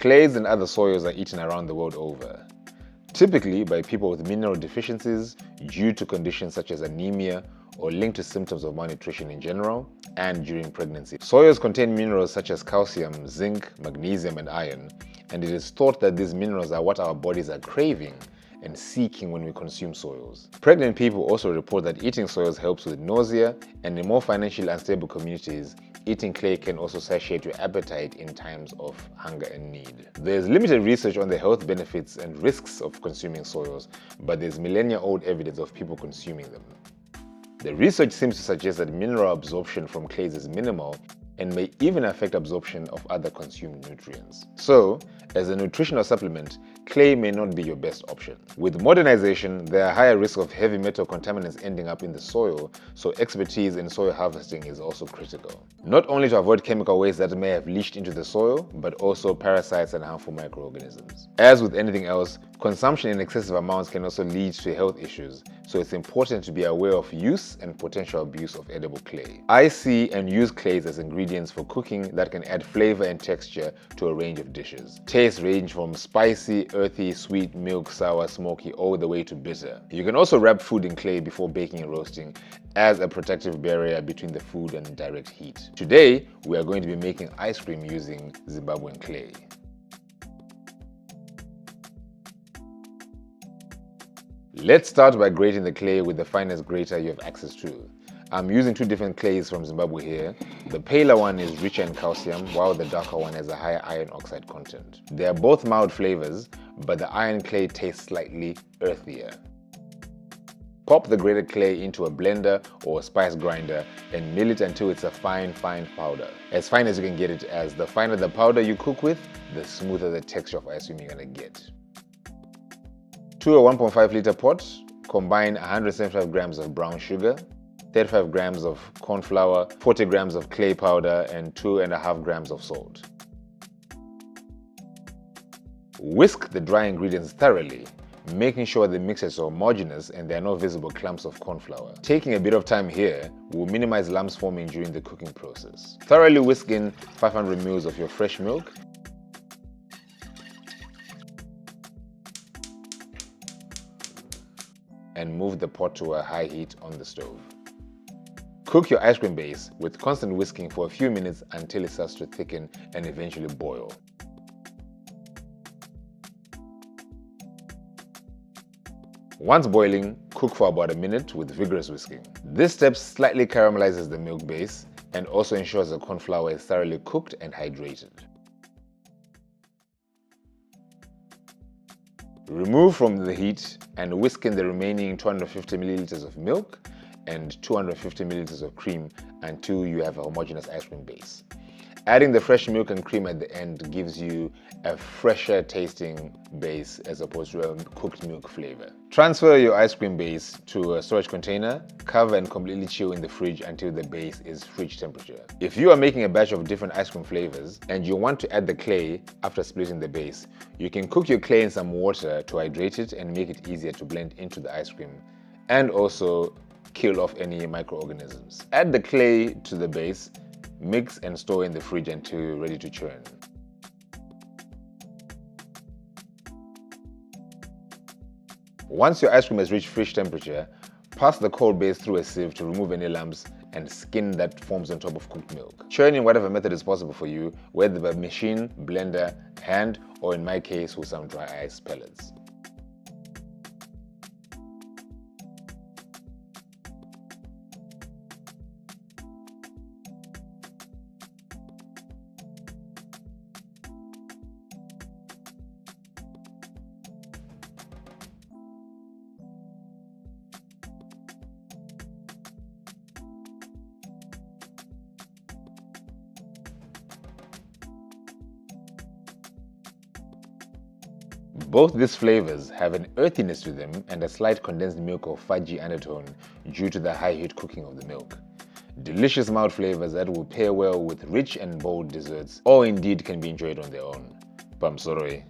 Clays and other soils are eaten around the world over, typically by people with mineral deficiencies due to conditions such as anemia or linked to symptoms of malnutrition in general and during pregnancy. Soils contain minerals such as calcium, zinc, magnesium, and iron, and it is thought that these minerals are what our bodies are craving and seeking when we consume soils. Pregnant people also report that eating soils helps with nausea, and in more financially unstable communities, eating clay can also satiate your appetite in times of hunger and need. There's limited research on the health benefits and risks of consuming soils, but there's millennia-old evidence of people consuming them. The research seems to suggest that mineral absorption from clays is minimal and may even affect absorption of other consumed nutrients. So, as a nutritional supplement, clay may not be your best option. With modernization, there are higher risks of heavy metal contaminants ending up in the soil, so expertise in soil harvesting is also critical. Not only to avoid chemical waste that may have leached into the soil, but also parasites and harmful microorganisms. As with anything else, consumption in excessive amounts can also lead to health issues, so it's important to be aware of use and potential abuse of edible clay. I see and use clays as ingredients for cooking that can add flavor and texture to a range of dishes. Tastes range from spicy, earthy, sweet, milk, sour, smoky, all the way to bitter. You can also wrap food in clay before baking and roasting as a protective barrier between the food and direct heat. Today, we are going to be making ice cream using Zimbabwean clay. Let's start by grating the clay with the finest grater you have access to. I'm using two different clays from Zimbabwe here. The paler one is richer in calcium, while the darker one has a higher iron oxide content. They are both mild flavors, but the iron clay tastes slightly earthier. Pop the grated clay into a blender or a spice grinder and mill it until it's a fine powder. As fine as you can get it, as the finer the powder you cook with, the smoother the texture of ice cream you're gonna get. To a 1.5 liter pot, combine 175 grams of brown sugar, 35 grams of corn flour, 40 grams of clay powder, and 2.5 grams of salt. Whisk the dry ingredients thoroughly, making sure the mix is homogenous and there are no visible clumps of corn flour. Taking a bit of time here will minimize lumps forming during the cooking process. Thoroughly whisk in 500 ml of your fresh milk, and move the pot to a high heat on the stove. Cook your ice cream base with constant whisking for a few minutes until it starts to thicken and eventually boil. Once boiling, cook for about a minute with vigorous whisking. This step slightly caramelizes the milk base and also ensures the corn flour is thoroughly cooked and hydrated. Remove from the heat and whisk in the remaining 250 milliliters of milk and 250 milliliters of cream until you have a homogeneous ice cream base. Adding the fresh milk and cream at the end gives you a fresher tasting base as opposed to a cooked milk flavor. Transfer your ice cream base to a storage container, cover and completely chill in the fridge until the base is fridge temperature. If you are making a batch of different ice cream flavors and you want to add the clay after splitting the base, you can cook your clay in some water to hydrate it and make it easier to blend into the ice cream, and also kill off any microorganisms. Add the clay to the base, mix and store in the fridge until ready to churn. Once your ice cream has reached fridge temperature, pass the cold base through a sieve to remove any lumps and skin that forms on top of cooked milk. Churn in whatever method is possible for you, whether by machine, blender, hand, or in my case with some dry ice pellets. Both these flavors have an earthiness to them and a slight condensed milk or fudgy undertone due to the high heat cooking of the milk. Delicious mild flavors that will pair well with rich and bold desserts, or indeed can be enjoyed on their own. Pamsoroi.